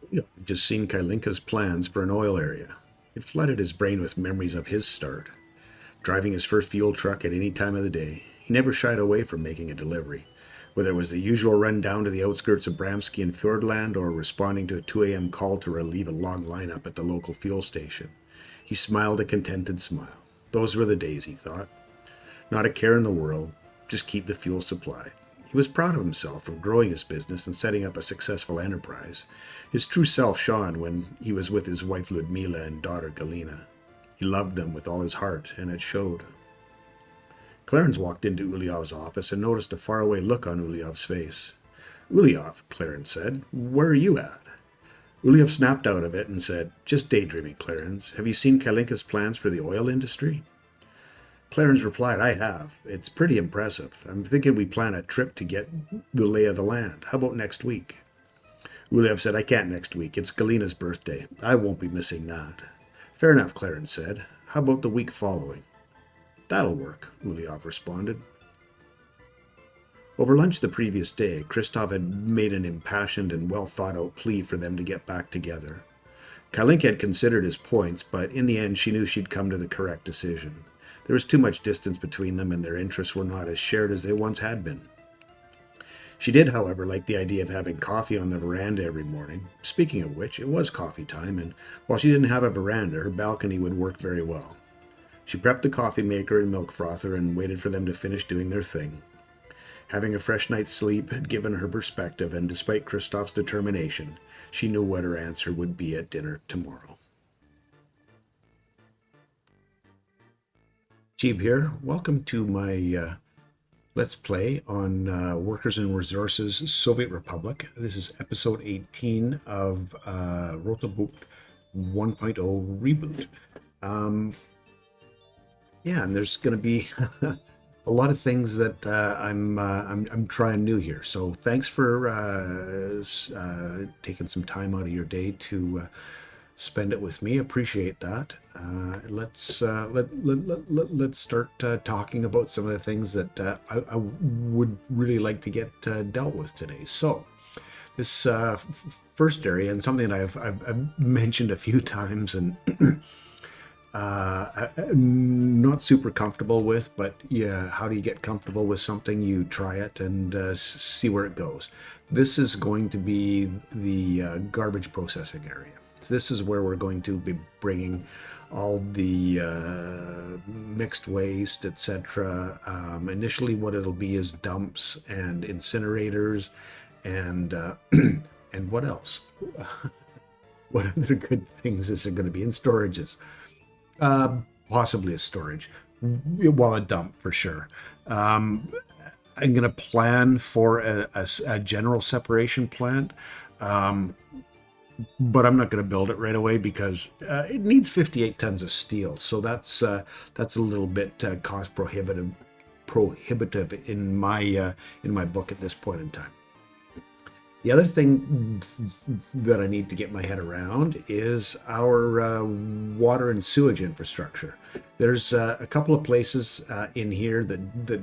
Julio had just seen Kailinka's plans for an oil area. It flooded his brain with memories of his start. Driving his first fuel truck at any time of the day, he never shied away from making a delivery, whether it was the usual run down to the outskirts of Bramsky and Fiordland or responding to a 2 a.m. call to relieve a long lineup at the local fuel station. He smiled a contented smile. Those were the days, he thought. Not a care in the world, just keep the fuel supplied. He was proud of himself for growing his business and setting up a successful enterprise. His true self shone when he was with his wife Ludmila and daughter Galina. He loved them with all his heart, and it showed. Clarence walked into Ulyov's office and noticed a faraway look on Ulyov's face. Ulyov, Clarence said, where are you at? Ulyov snapped out of it and said, just daydreaming, Clarence. Have you seen Kalinka's plans for the oil industry? Clarence replied, I have. It's pretty impressive. I'm thinking we plan a trip to get the lay of the land. How about next week? Ulyov said, I can't next week. It's Galina's birthday. I won't be missing that. Fair enough, Clarence said. How about the week following? That'll work, Ulyov responded. Over lunch the previous day, Christoph had made an impassioned and well-thought-out plea for them to get back together. Kalinka had considered his points, but in the end she knew she'd come to the correct decision. There was too much distance between them, and their interests were not as shared as they once had been. She did, however, like the idea of having coffee on the veranda every morning. Speaking of which, it was coffee time, and while she didn't have a veranda, her balcony would work very well. She prepped the coffee maker and milk frother and waited for them to finish doing their thing. Having a fresh night's sleep had given her perspective, and despite Christoph's determination, she knew what her answer would be at dinner tomorrow. Cheeb here. Welcome to my Let's Play on Workers and Resources Soviet Republic. This is episode 18 of Rote, Bucht 1.0 reboot. Yeah, and there's going to be a lot of things that I'm trying new here. So thanks for taking some time out of your day to spend it with me. Appreciate that. Let's start talking about some of the things that I would really like to get dealt with today. So this first area, and something that I've mentioned a few times and not super comfortable with, but yeah, how do you get comfortable with something? You try it and see where it goes. This is going to be the garbage processing area. So this is where we're going to be bringing all the mixed waste, etc. Initially, what it'll be is dumps and incinerators, and and what else? What other good things is there going to be in storages? Possibly a storage, well, a dump for sure. I'm going to plan for a general separation plant, but I'm not going to build it right away because it needs 58 tons of steel. So that's a little bit cost prohibitive in my book at this point in time. The other thing that I need to get my head around is our water and sewage infrastructure. There's a couple of places in here that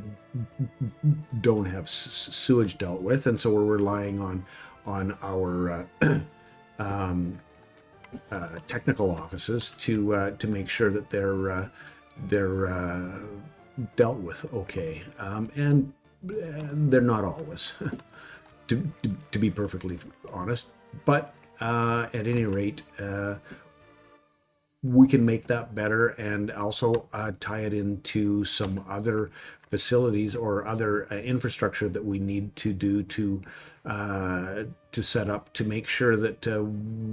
don't have sewage dealt with, and so we're relying on our technical offices to make sure that they're dealt with okay, and they're not always. To be perfectly honest, but at any rate, we can make that better and also tie it into some other facilities or other infrastructure that we need to do to set up to make sure that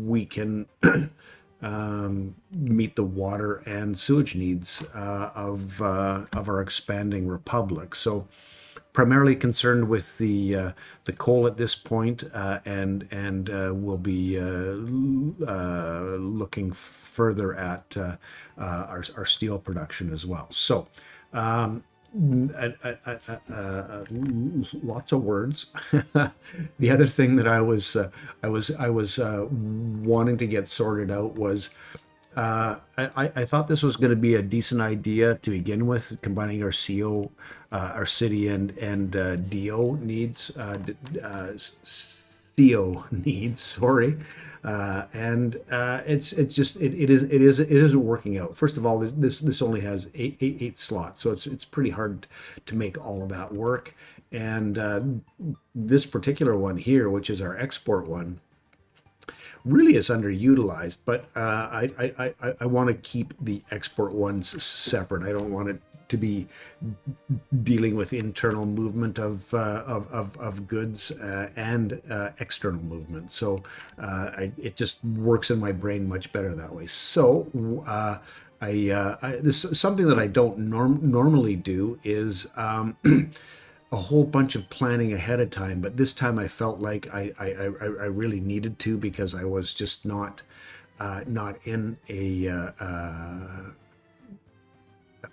we can meet the water and sewage needs of our expanding republic. So primarily concerned with the coal at this point, and we'll be looking further at our steel production as well. So lots of words. The other thing that I was wanting to get sorted out was I thought this was going to be a decent idea to begin with, combining our our city and DO needs, CO needs. Sorry. It isn't working out. First of all, this only has eight slots, so it's pretty hard to make all of that work. And this particular one here, which is our export one, really is underutilized. But I want to keep the export ones separate. I don't want it to be dealing with internal movement of goods and external movement. So it just works in my brain much better that way. So this something that I don't normally do is a whole bunch of planning ahead of time, but this time I felt like I really needed to, because I was just not in a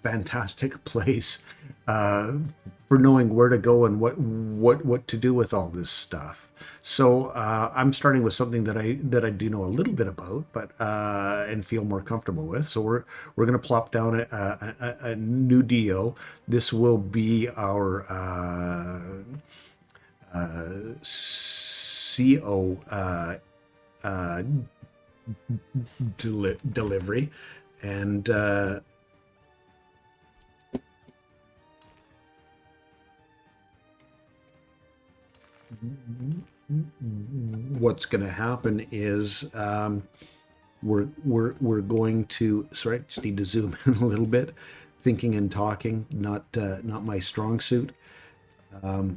fantastic place for knowing where to go and what to do with all this stuff. So I'm starting with something that I do know a little bit about, but and feel more comfortable with. So we're going to plop down a new DO. This will be our CO delivery, and what's going to happen is we're going to, sorry, just need to zoom in a little bit. Thinking and talking, not my strong suit. There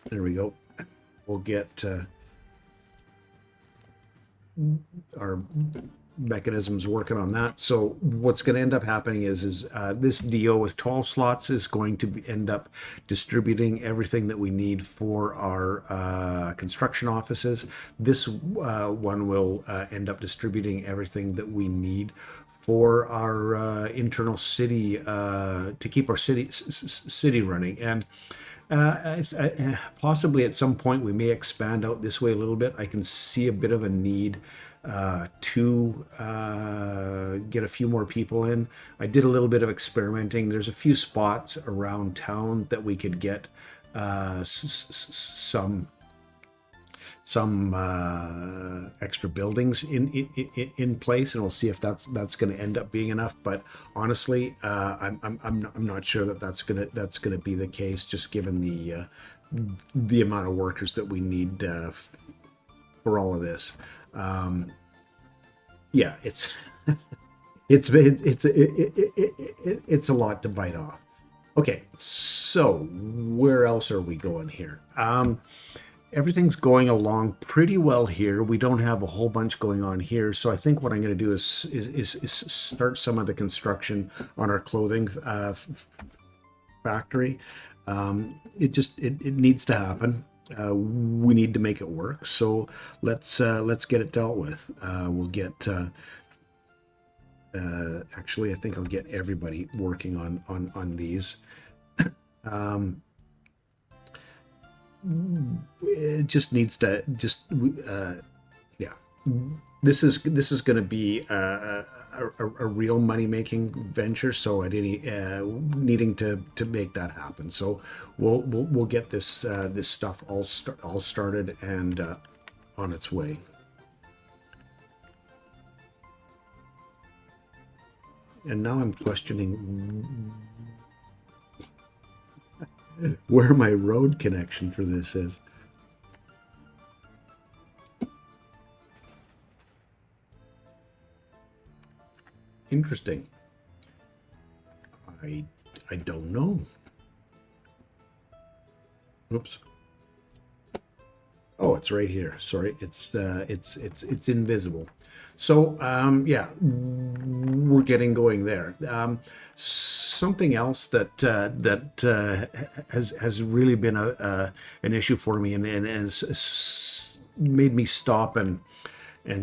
we go. We'll get our mechanisms working on that. So what's going to end up happening is this DO with 12 slots is going to end up distributing everything that we need for our construction offices. This one will end up distributing everything that we need for our internal city, to keep our city running. And possibly at some point we may expand out this way a little bit. I can see a bit of a need to get a few more people in. I did a little bit of experimenting. There's a few spots around town that we could get some extra buildings in place, and we'll see if that's going to end up being enough. But honestly, I'm not sure that that's gonna be the case, just given the amount of workers that we need for all of this. Yeah, it's it's a lot to bite off. Okay, so where else are we going here? Everything's going along pretty well here. We don't have a whole bunch going on here, so I think what I'm going to do is start some of the construction on our clothing factory. It needs to happen. We need to make it work. So let's get it dealt with. We'll get. Actually, I think I'll get everybody working on these. It just needs to yeah. This is going to be a real money making venture. So I didn't needing to make that happen. So we'll get this this stuff all started and on its way. And now I'm questioning where my road connection for this is. Interesting. I don't know. Oops. Oh, it's right here. Sorry, it's invisible. So yeah, we're getting going there. Something else that has really been an issue for me, and has made me stop and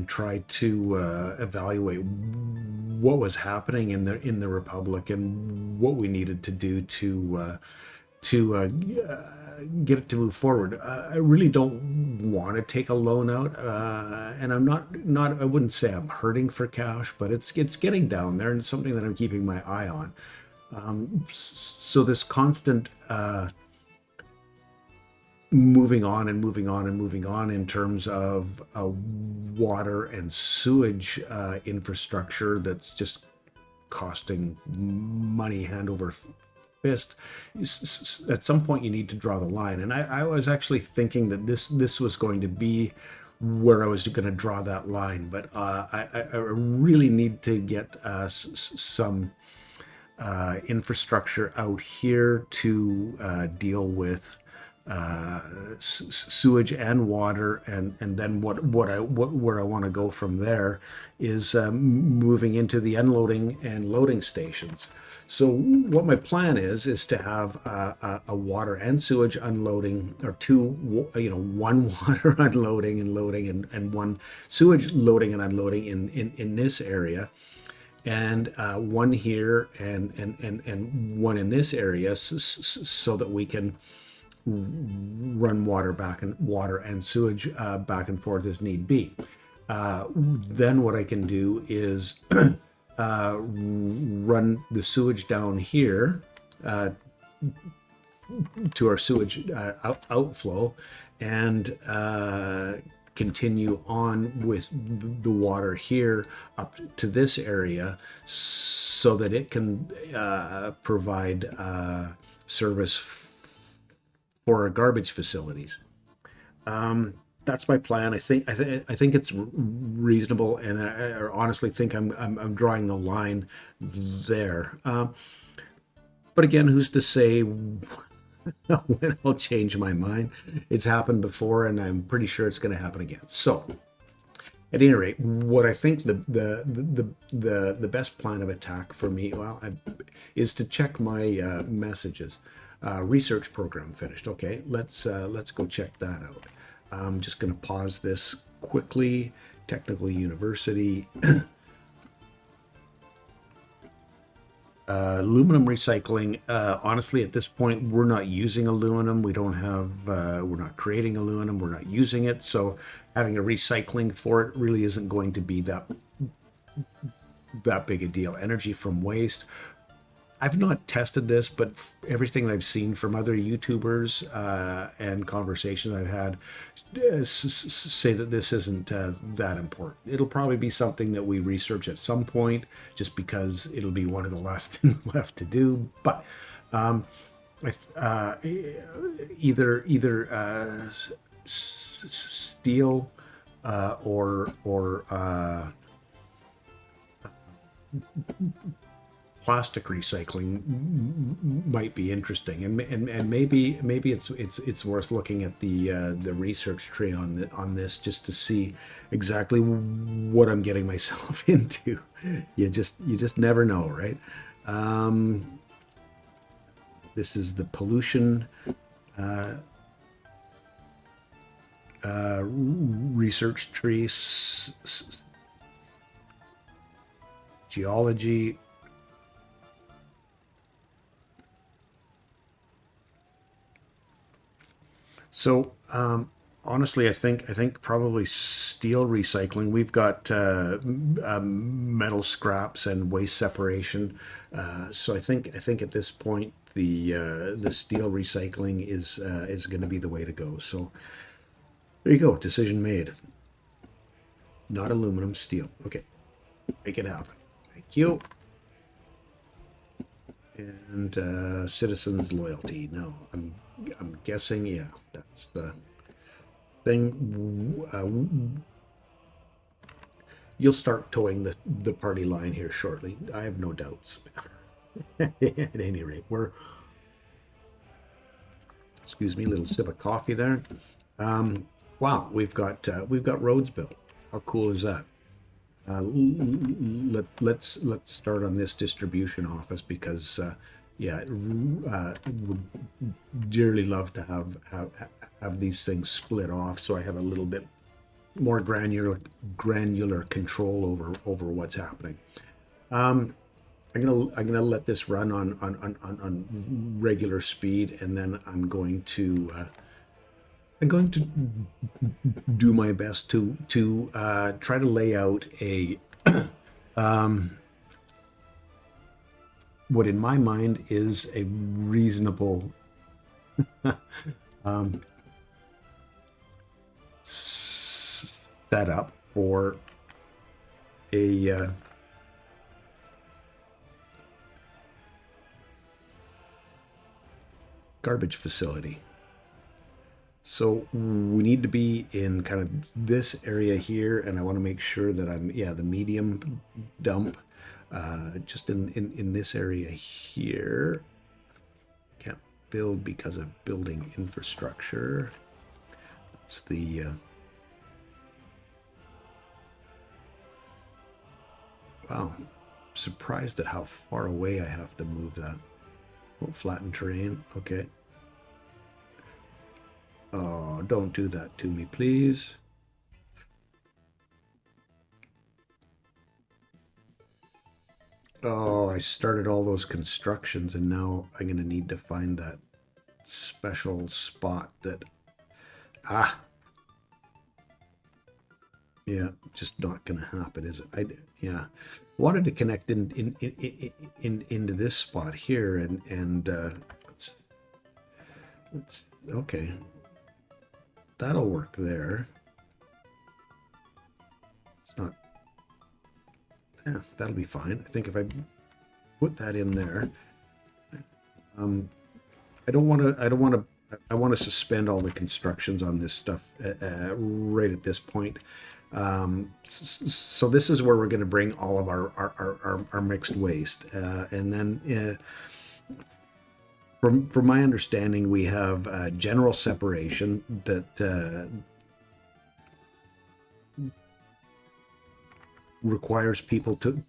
try to evaluate what was happening in the Republic and what we needed to do to get it to move forward. I really don't want to take a loan out, and I'm not. I wouldn't say I'm hurting for cash, but it's getting down there, and it's something that I'm keeping my eye on. So this constant moving on and moving on and moving on in terms of water and sewage infrastructure that's just costing money hand over fist. At some point you need to draw the line, and I was actually thinking that this was going to be where I was going to draw that line, but I really need to get some infrastructure out here to deal with sewage and water, and then where I want to go from there is moving into the unloading and loading stations. So what my plan is to have a water and sewage unloading, or two, one water unloading and loading, and one sewage loading and unloading in this area, and one here and one in this area, so that we can run water and sewage back and forth as need be. Then what I can do is run the sewage down here to our sewage outflow, and continue on with the water here up to this area, so that it can provide service for our garbage facilities. That's my plan. I think it's reasonable, and I honestly think I'm drawing the line there. But again, who's to say when I'll change my mind? It's happened before, and I'm pretty sure it's going to happen again. So, at any rate, what I think the best plan of attack for me, is to check my messages. Research program finished. Okay, let's go check that out. I'm just going to pause this quickly. Technical University. Aluminum recycling. Honestly, at this point, we're not using aluminum. We don't have. We're not creating aluminum. We're not using it. So having a recycling for it really isn't going to be that big a deal. Energy from waste. I've not tested this, but everything I've seen from other YouTubers and conversations I've had say that this isn't that important. It'll probably be something that we research at some point, just because it'll be one of the last things left to do. But either steel or plastic recycling might be interesting, and maybe it's worth looking at the research tree on this, just to see exactly what I'm getting myself into. You just never know, right? This is the pollution research tree, geology. So honestly, I think probably steel recycling. We've got metal scraps and waste separation. So I think at this point the steel recycling is going to be the way to go. So there you go. Decision made. Not aluminum, steel. Okay, make it happen. Thank you. And citizens loyalty. No, I'm guessing, yeah, that's the thing. You'll start towing the party line here shortly. I have no doubts. At any rate, excuse me, little sip of coffee there. Wow, we've got roads built. How cool is that? Let's start on this distribution office, because would dearly love to have these things split off, so I have a little bit more granular control over what's happening. I'm gonna let this run on regular speed, and then I'm going to do my best to try to lay out a what in my mind is a reasonable setup for a garbage facility. So we need to be in kind of this area here, and I want to make sure that I'm, yeah, the medium dump, just in this area here. Can't build because of building infrastructure. That's the, wow, surprised at how far away I have to move that. Oh, flatten terrain, okay. Oh, don't do that to me, please. Oh, I started all those constructions and now I'm going to need to find that special spot that... Ah! Yeah, just not going to happen, is it? Yeah. Wanted to connect into this spot here and let's okay. That'll work there. It's not... Yeah, that'll be fine. I think if I put that in there, I want to suspend all the constructions on this stuff right at this point. So this is where we're going to bring all of our mixed waste, and then from my understanding, we have general separation that requires people to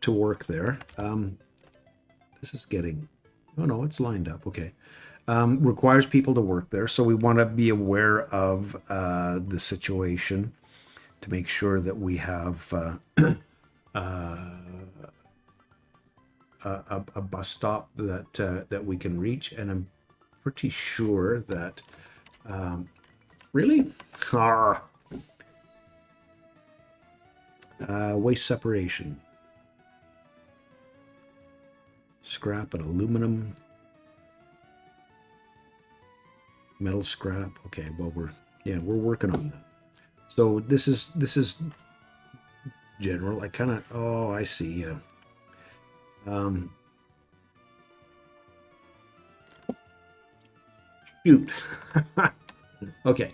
work there. This is getting, oh no, it's lined up. Okay. Requires people to work there. So we want to be aware of the situation to make sure that we have a bus stop that we can reach. And I'm pretty sure that, really? Waste separation. Scrap and aluminum. Metal scrap. Okay, well we're working on that. So this is general. I kind of, oh, I see. Shoot. Okay.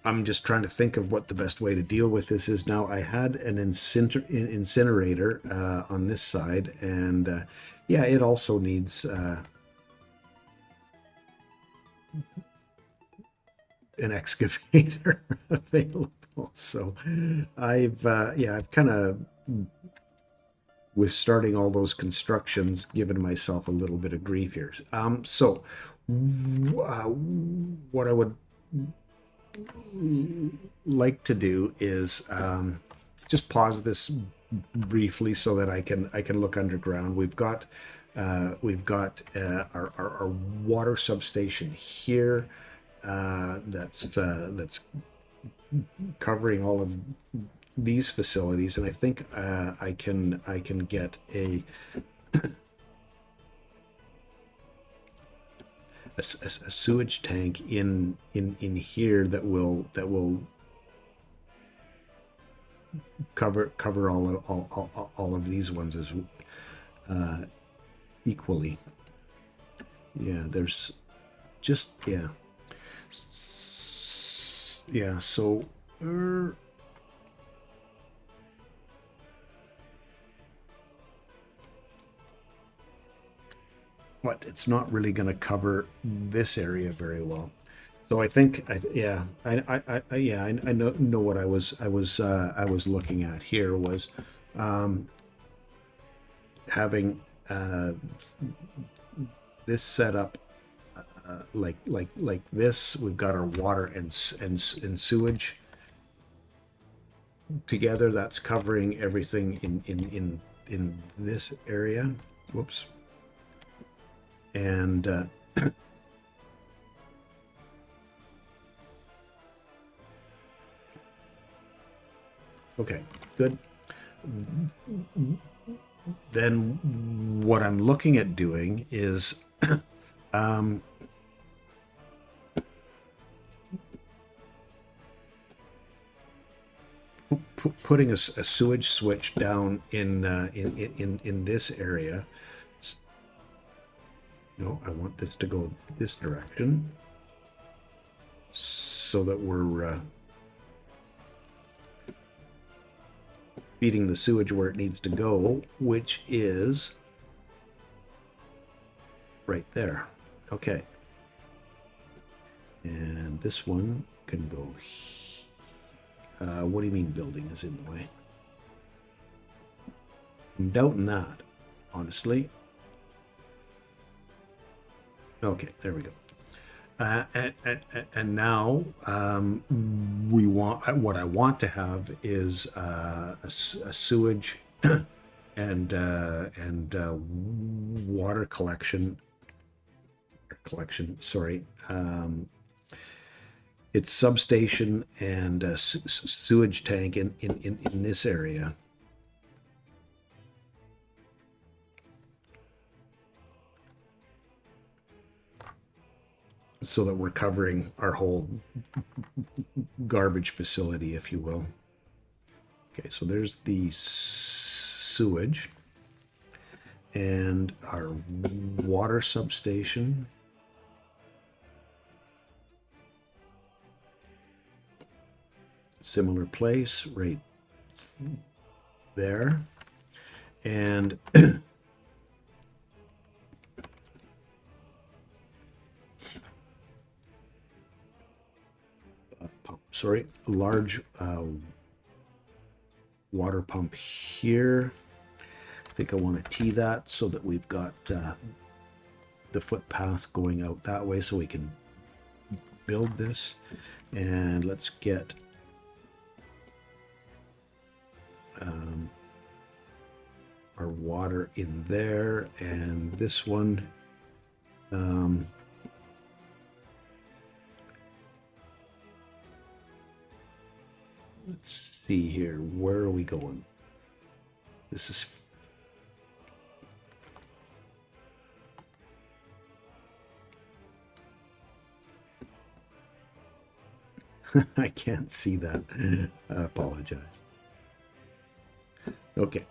I'm just trying to think of what the best way to deal with this is now. I had an incinerator on this side, and yeah, it also needs an excavator available. So I've kind of, with starting all those constructions, given myself a little bit of grief here. So what I would like to do is just pause this briefly so that I can look underground. We've got our water substation here that's covering all of these facilities, and I think I can get a sewage tank in here that will cover all of these ones as equally. Yeah, there's just yeah. So but it's not really going to cover this area very well. So I think, I know what I was looking at here was having this set up like this. We've got our water and sewage together. That's covering everything in this area. Whoops. And okay, good. Then what I'm looking at doing is putting a sewage switch down in this area. No, I want this to go this direction so that we're feeding the sewage where it needs to go, which is right there. Okay. And this one can go. What do you mean building is in the way? I'm doubting that, honestly. Okay, there we go. And now we want, what I want to have is a sewage and water collection. Sorry. It's substation and a sewage tank in this area. So that we're covering our whole garbage facility, if you will. Okay, so there's the sewage and our water substation. Similar place right there. And sorry, a large water pump here. I think I want to tee that so that we've got the footpath going out that way so we can build this. And let's get our water in there, and this one let's see here, where are we going? This is I can't see that. I apologize. Okay,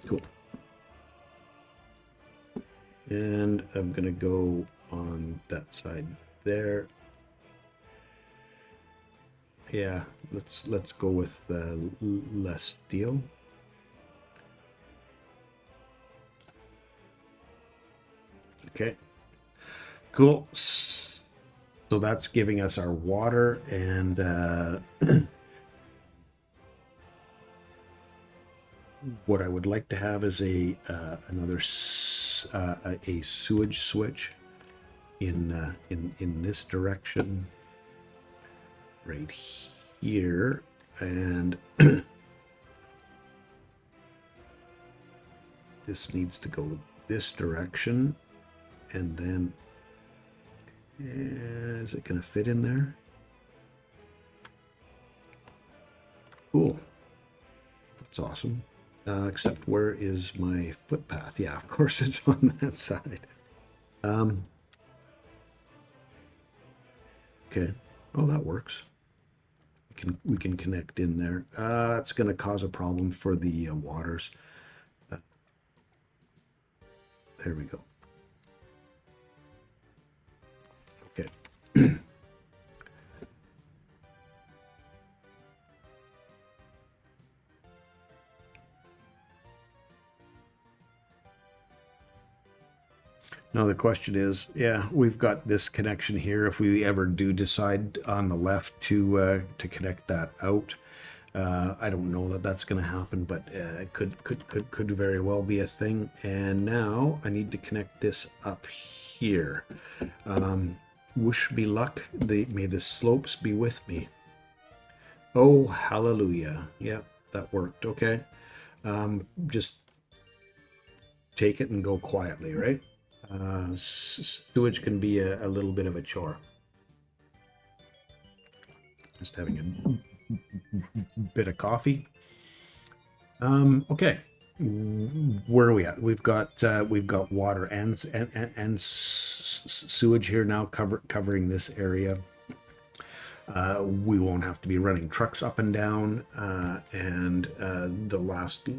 cool. And I'm gonna go on that side there. Yeah, let's go with less steel. Okay, cool. So that's giving us our water, and what I would like to have is another a sewage switch in this direction right here, and this needs to go this direction, and then is it going to fit in there? Cool. That's awesome. Except where is my footpath? Yeah, of course it's on that side. Okay. Oh, that works. We can connect in there. It's going to cause a problem for the waters. There we go. Okay. Now the question is, yeah, we've got this connection here. If we ever do decide on the left to connect that out, I don't know that that's going to happen, but it could very well be a thing. And now I need to connect this up here. Wish me luck. May the slopes be with me. Oh, hallelujah. Yep, that worked. Okay. Just take it and go quietly, right? Sewage can be a little bit of a chore. Just having a bit of coffee. Okay, where are we at? We've got water and sewage here now covering this area. We won't have to be running trucks up and down. And the last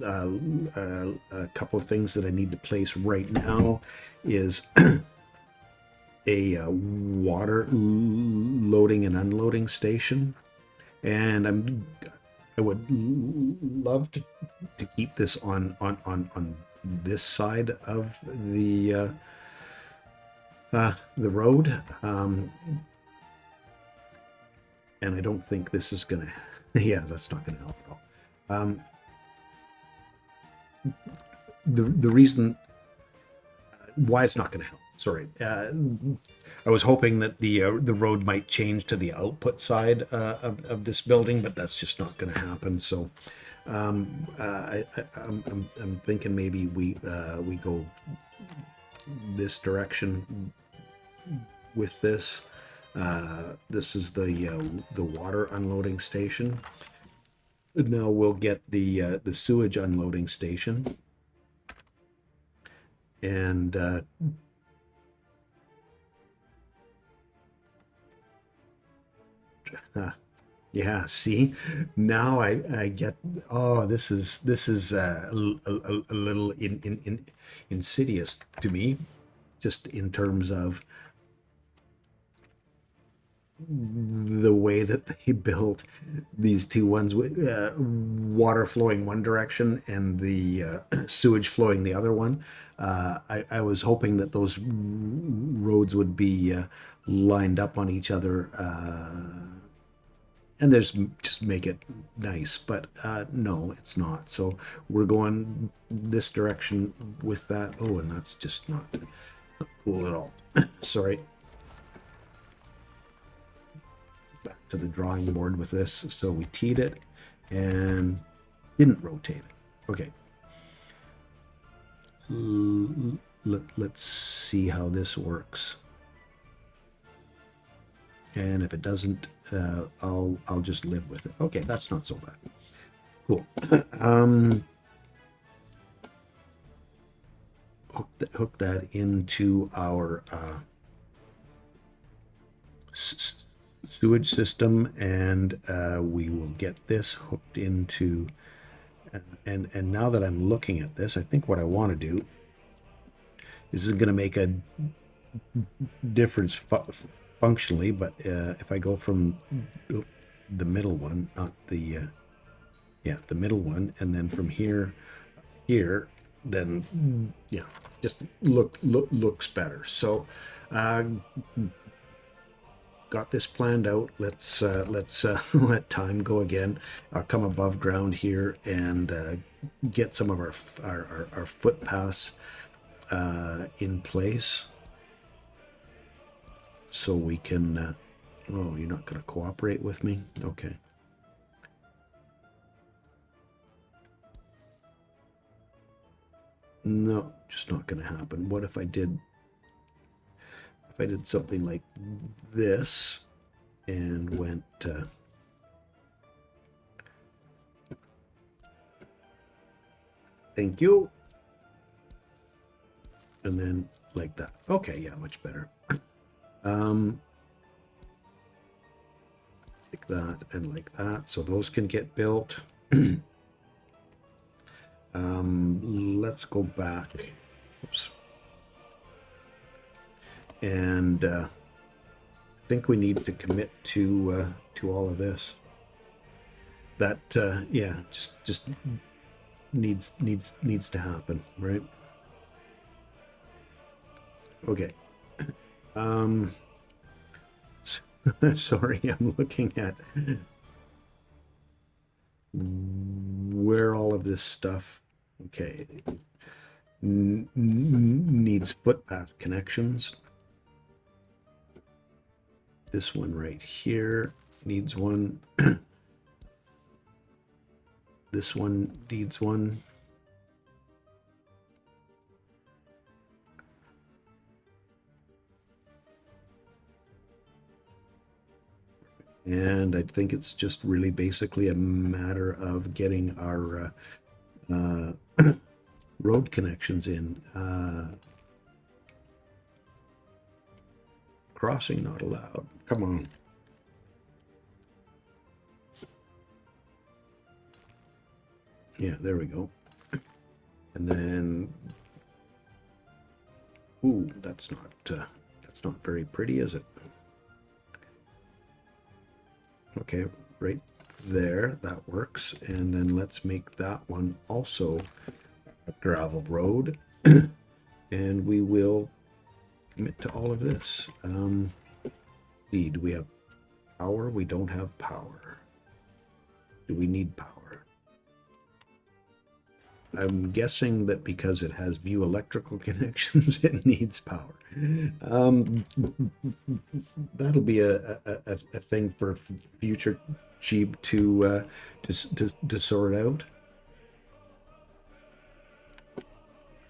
couple of things that I need to place right now is a water loading and unloading station. And I would love to keep this on this side of the road. And I don't think this is gonna, yeah, that's not gonna help at all. The reason why it's not gonna help, sorry, I was hoping that the road might change to the output side of this building, but that's just not gonna happen. So I'm thinking maybe we go this direction with this. This is the water unloading station. Now we'll get the sewage unloading station, and yeah, see, now I get, oh, this is a little insidious to me, just in terms of the way that they built these two ones with water flowing one direction and the sewage flowing the other one. I was hoping that those roads would be lined up on each other, and there's just make it nice, but no, it's not. So we're going this direction with that. Oh, and that's just not cool at all. Sorry. Back to the drawing board with this. So we teed it and didn't rotate it. Okay. Let's see how this works. And if it doesn't, I'll just live with it. Okay, that's not so bad. Cool. Hook that into our sewage system, and we will get this hooked into. And now that I'm looking at this, I think what I want to do is going to make a difference functionally, but if I go from the middle one, not the the middle one, and then from here, then yeah, just looks better. So got this planned out. Let's let time go again. I'll come above ground here and get some of our footpaths in place, so we can. Oh, you're not going to cooperate with me? Okay. No, just not going to happen. What if I did? If I did something like this and went thank you, and then like that. Okay, yeah, much better. Like that and like that, so those can get built. Let's go back. Oops. And I think we need to commit to all of this. That yeah, just needs to happen, right? Okay. Sorry, I'm looking at where all of this stuff, okay, needs footpath connections. This one right here needs one. This one needs one. And I think it's just really basically a matter of getting our road connections in. Crossing not allowed. Come on. Yeah, there we go. And then, ooh, that's not very pretty, is it? Okay, right there, that works. And then let's make that one also a gravel road. And we will commit to all of this. See, do we have power? We don't have power. Do we need power? I'm guessing that because it has View electrical connections, it needs power. That'll be a thing for future Cheeb to sort out.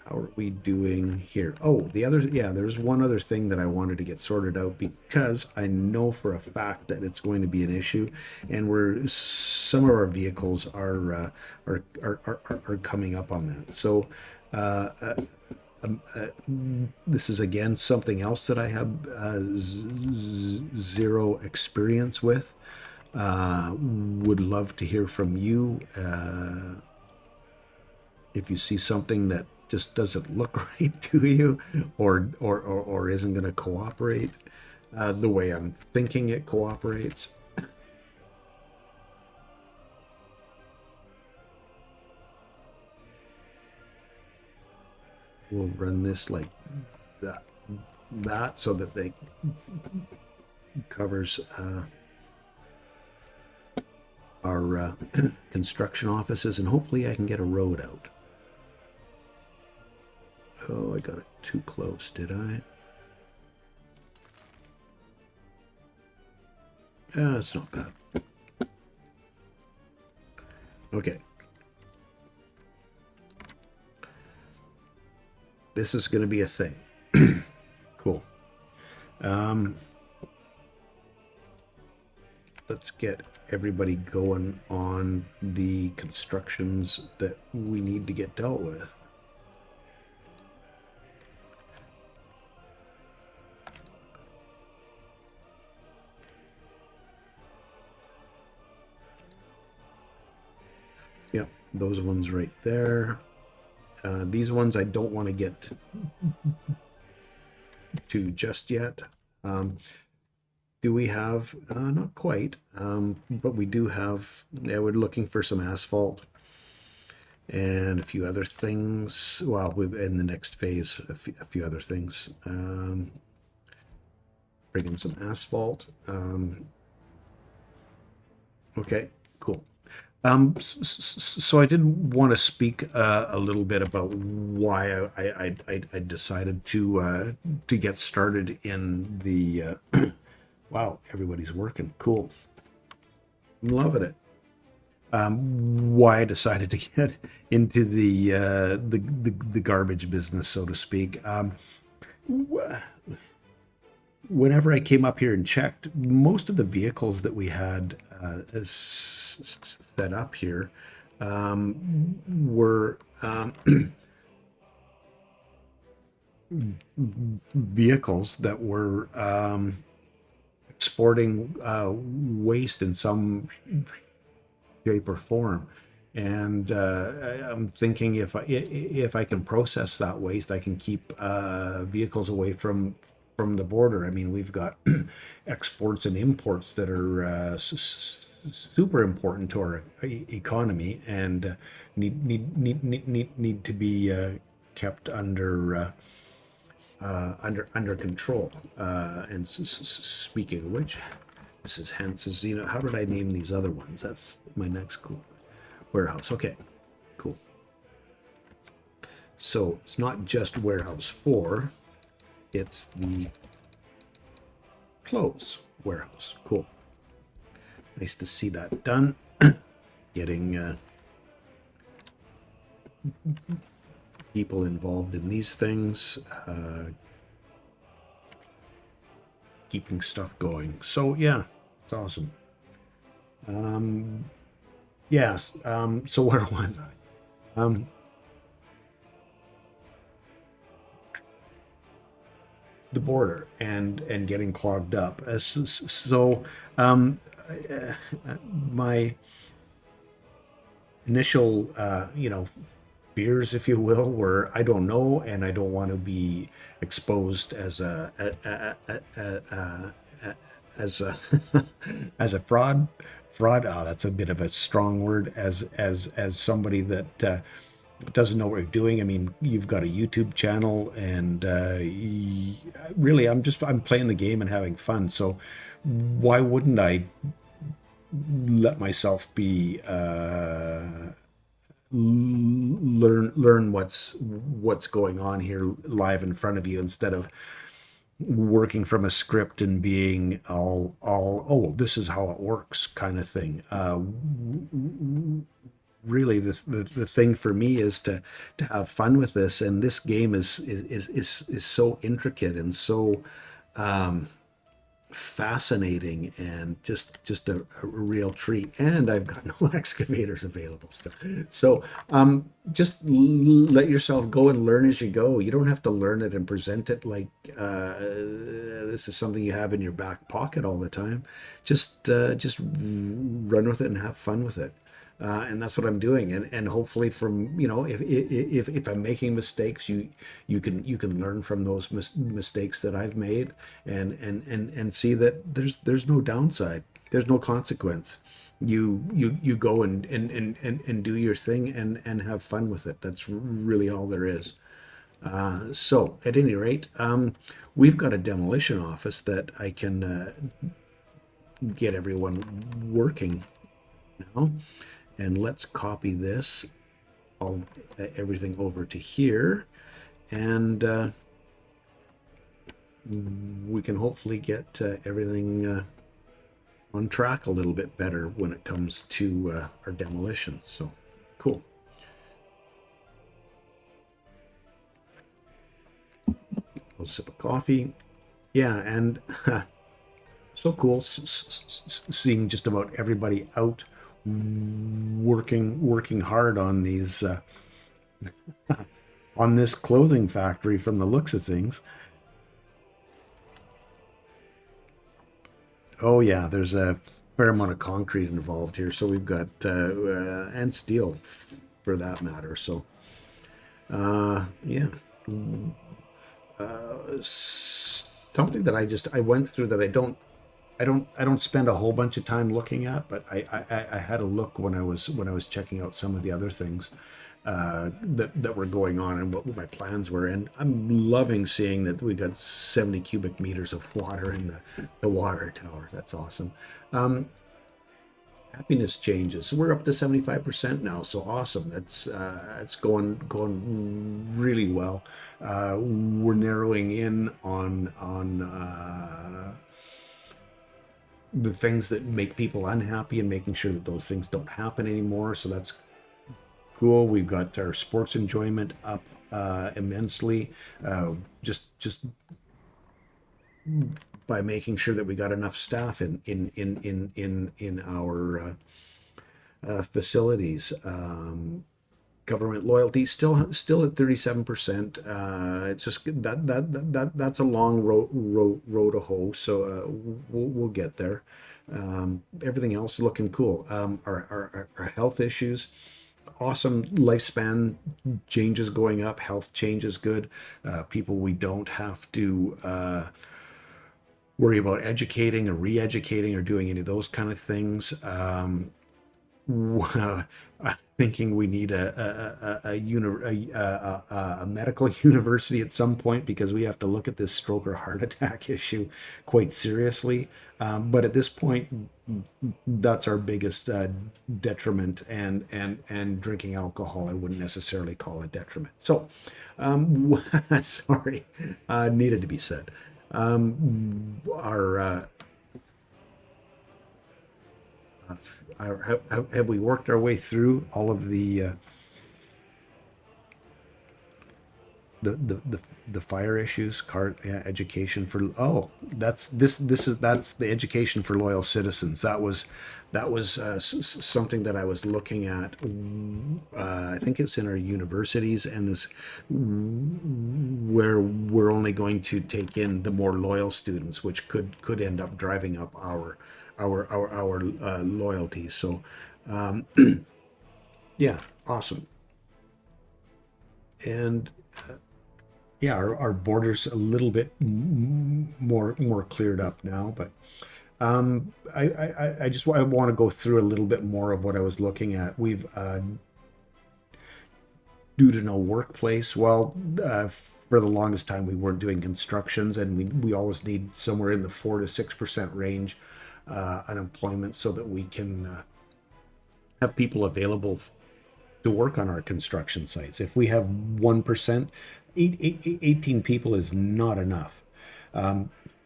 How are we doing here? Oh, there's one other thing that I wanted to get sorted out because I know for a fact that it's going to be an issue, and some of our vehicles are coming up on that. So this is again something else that I have zero experience with. Would love to hear from you if you see something that just doesn't look right to you, or isn't going to cooperate the way I'm thinking it cooperates. We'll run this like that so that they covers our construction offices, and hopefully I can get a road out. Oh, I got it too close, did I? It's not bad. Okay. This is going to be a thing. Cool. Let's get everybody going on the constructions that we need to get dealt with. Yep, those ones right there. These ones I don't want to get to just yet. Do we have, not quite, but we do have, yeah, we're looking for some asphalt and a few other things. Well, in the next phase, a few other things. Bring in some asphalt. Okay, cool. So I did want to speak a little bit about why I decided to get started in the. Wow, everybody's working. Cool. I'm loving it. Why I decided to get into the garbage business, so to speak. Whenever I came up here and checked, most of the vehicles that we had set up here were vehicles that were exporting waste in some shape or form. And I'm thinking if I can process that waste, I can keep vehicles away from the border. I mean, we've got exports and imports that are super important to our economy and need to be kept under control. And speaking of which, this is Hans's. You know, how did I name these other ones? That's my next cool warehouse. Okay, cool. So it's not just warehouse 4. It's the clothes warehouse. Cool. Nice to see that done. Getting people involved in these things. Keeping stuff going. So yeah, it's awesome. Yes. So where was I? The border and getting clogged up. So my initial, fears, if you will, were I don't know, and I don't want to be exposed as as a as a fraud. Oh, that's a bit of a strong word. As somebody that doesn't know what you're doing. I mean, you've got a YouTube channel, and really, I'm playing the game and having fun. So why wouldn't I let myself be learn what's going on here live in front of you, instead of working from a script and being all oh, this is how it works kind of thing. Really, the thing for me is to have fun with this, and this game is so intricate and so fascinating, and just a real treat. And I've got no excavators available still. So just let yourself go and learn as you go. You don't have to learn it and present it like this is something you have in your back pocket all the time. Just run with it and have fun with it. And that's what I'm doing, and hopefully, from if I'm making mistakes, you can learn from those mistakes that I've made, and see that there's no downside, there's no consequence. You go and do your thing, and have fun with it. That's really all there is. So at any rate, we've got a demolition office that I can get everyone working now. And let's copy this, everything over to here, and we can hopefully get everything on track a little bit better when it comes to our demolition. So cool. A little sip of coffee. Yeah, and so cool seeing just about everybody out working hard on these on this clothing factory from the looks of things. Oh yeah, there's a fair amount of concrete involved here, so we've got and steel for that matter. So yeah, something that I went through that I don't spend a whole bunch of time looking at, but I had a look when I was checking out some of the other things that were going on, and what my plans were. And I'm loving seeing that we got 70 cubic meters of water in the water tower. That's awesome. Happiness changes. So we're up to 75% now. So awesome. That's it's going really well. We're narrowing in on the things that make people unhappy, and making sure that those things don't happen anymore. So that's cool. We've got our sports enjoyment up immensely. Just by making sure that we got enough staff in our facilities. Government loyalty still at 37%. It's just that's a long road to hoe. So we'll get there. Everything else looking cool. Our health issues, awesome. Lifespan changes going up. Health changes good. People we don't have to worry about educating or re-educating or doing any of those kind of things. I'm thinking we need a medical university at some point, because we have to look at this stroke or heart attack issue quite seriously. But at this point, that's our biggest detriment, and drinking alcohol I wouldn't necessarily call a detriment. So, sorry, needed to be said. Our have we worked our way through all of the fire issues, education for, oh, that's the education for loyal citizens. That was something that I was looking at. I think it's in our universities, and this where we're only going to take in the more loyal students, which could end up driving up our loyalty. So Yeah, awesome. And yeah, our border's a little bit more cleared up now, but I just I want to go through a little bit more of what I was looking at. We've due to no workplace. Well, for the longest time we weren't doing constructions, and we always need somewhere in the 4 to 6% range unemployment so that we can have people available to work on our construction sites. If we have 1%, 18 people is not enough.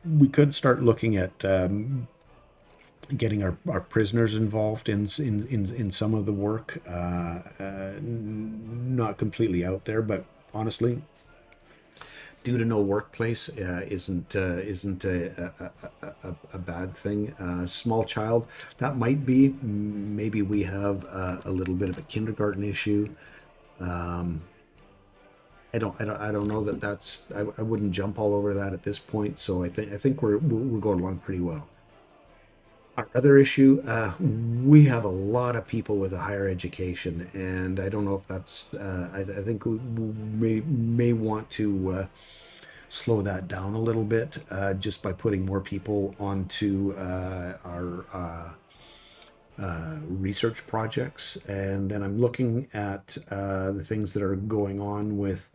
We could start looking at getting our prisoners involved in some of the work. Not completely out there, but honestly, due to no workplace isn't a bad thing. Small child, that might be. Maybe we have a little bit of a kindergarten issue. I don't know that that's. I wouldn't jump all over that at this point. So I think we're going along pretty well. Our other issue, we have a lot of people with a higher education, and I don't know if that's. I think we may want to slow that down a little bit just by putting more people onto our research projects. And then I'm looking at the things that are going on with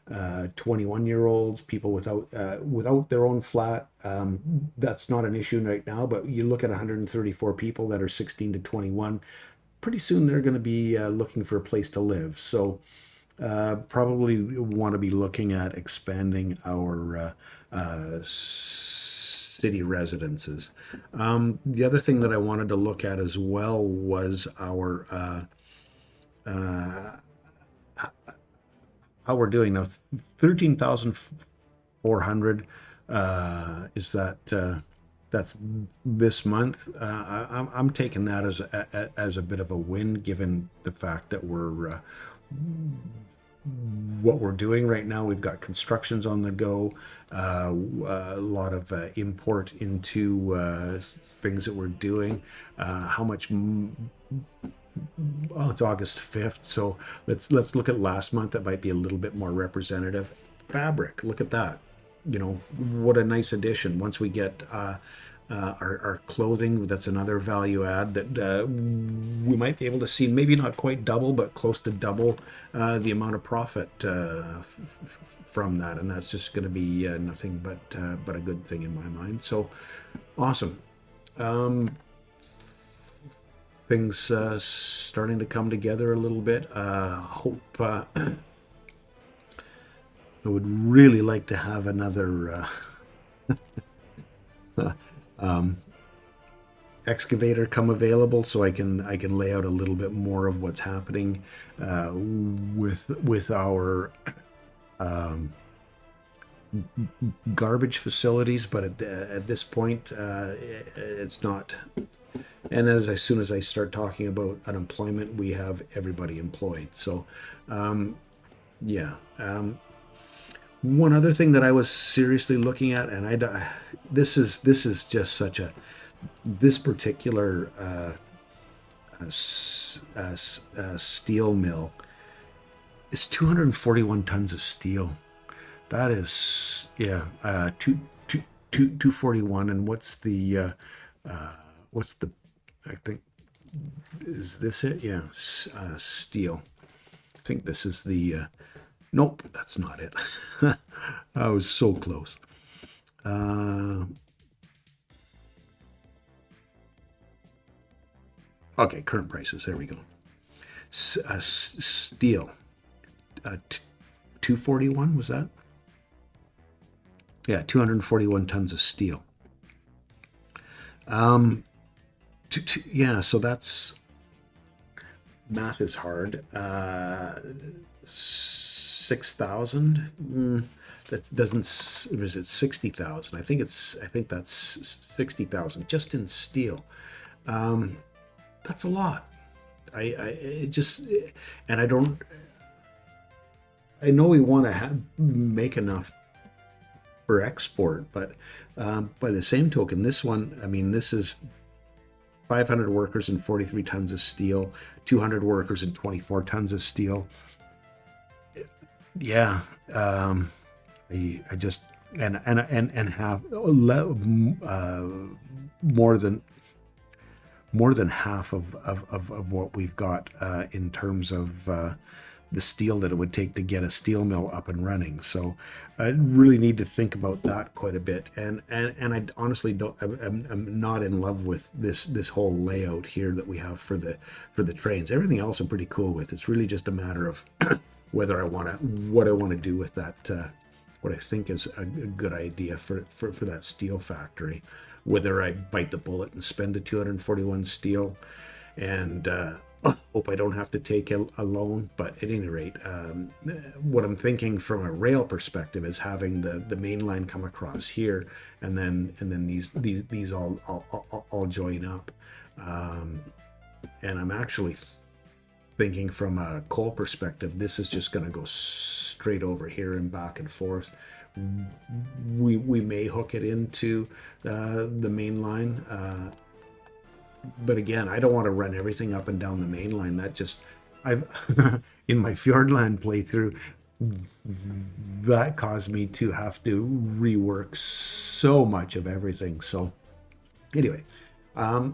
21-year-olds, people without their own flat. That's not an issue right now, but you look at 134 people that are 16 to 21. Pretty soon they're going to be looking for a place to live. So probably want to be looking at expanding our city residences. The other thing that I wanted to look at as well was our how we're doing now. 13,400 is that that's this month. I'm taking that as a bit of a win, given the fact that we're what we're doing right now. We've got constructions on the go, a lot of import into things that we're doing. How much? Oh, it's August 5th, so let's look at last month. That might be a little bit more representative. Fabric, look at that. You know, what a nice addition. Once we get our clothing, that's another value add that we might be able to see, maybe not quite double, but close to double the amount of profit from that. And that's just going to be nothing but a good thing in my mind. So awesome. Things starting to come together a little bit. Hope I would really like to have another excavator come available so I can lay out a little bit more of what's happening with our garbage facilities. But at this point, it's not. And as soon as I start talking about unemployment, we have everybody employed. So, yeah. One other thing that I was seriously looking at, and this is just such a this particular steel mill is 241 tons of steel. That is, yeah, 241. And what's the I think, is this it? Yeah, steel. I think this is the, nope, that's not it. I was so close. Okay, current prices, there we go. Steel, 241, was that? Yeah, 241 tons of steel. Yeah, so that's, math is hard. 6,000. That doesn't. Was it 60,000? I think that's 60,000 just in steel. That's a lot. I just, and I don't. I know we want to make enough for export, but by the same token, this one. I mean, this is 500 workers and 43 tons of steel, 200 workers and 24 tons of steel. Yeah, I just and have more than half of what we've got in terms of the steel that it would take to get a steel mill up and running. So I really need to think about that quite a bit. And I honestly don't. I'm not in love with this whole layout here that we have for the trains. Everything else I'm pretty cool with. It's really just a matter of whether what I want to do with that. What I think is a good idea for that steel factory. Whether I bite the bullet and spend the 241 steel and hope I don't have to take a loan. But at any rate, what I'm thinking from a rail perspective is having the main line come across here, and then these all join up. And I'm actually thinking from a coal perspective, this is just going to go straight over here and back and forth. We may hook it into the main line, but again, I don't want to run everything up and down the main line. That just, I've in my Fjordland playthrough, that caused me to have to rework so much of everything. So anyway, a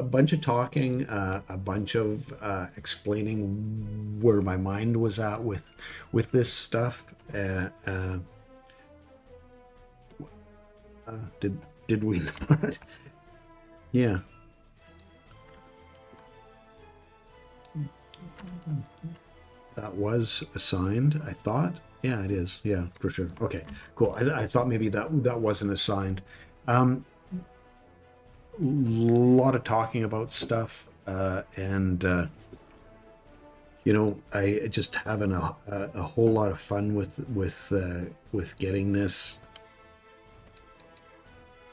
bunch of talking, a bunch of explaining where my mind was at with this stuff. Did we not? Yeah. That was assigned, I thought. Yeah, it is. Yeah, for sure. Okay, cool. I thought maybe that wasn't assigned. Lot of talking about stuff, and I just having a whole lot of fun with getting this.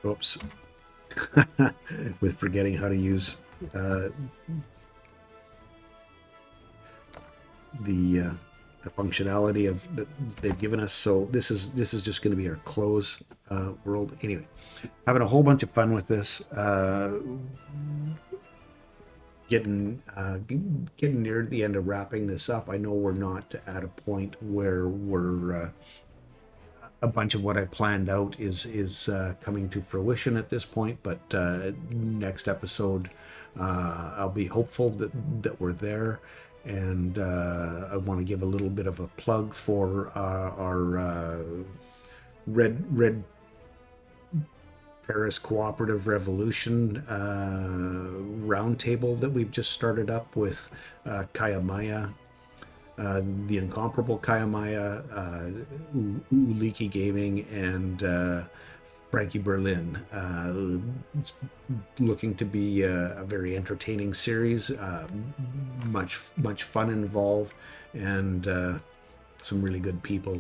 Oops, with forgetting how to use the functionality of that they've given us. So this is just going to be our close world. Anyway, having a whole bunch of fun with this. Getting near the end of wrapping this up. I know we're not at a point where we're a bunch of what I planned out is coming to fruition at this point, but next episode I'll be hopeful that we're there. And I want to give a little bit of a plug for our Red Paris Cooperative Revolution roundtable that we've just started up with Kaya Maya, the incomparable Kaya Maya, Uliki Gaming, and Frankie Berlin. It's looking to be a very entertaining series, much fun involved, and some really good people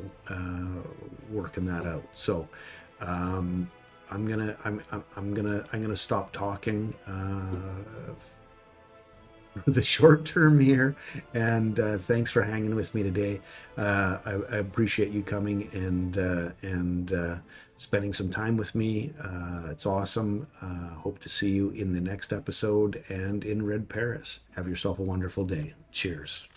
working that out. So I'm gonna stop talking for the short term here, and thanks for hanging with me today. I appreciate you coming and spending some time with me. It's awesome. Hope to see you in the next episode and in Red Paris. Have yourself a wonderful day. Cheers.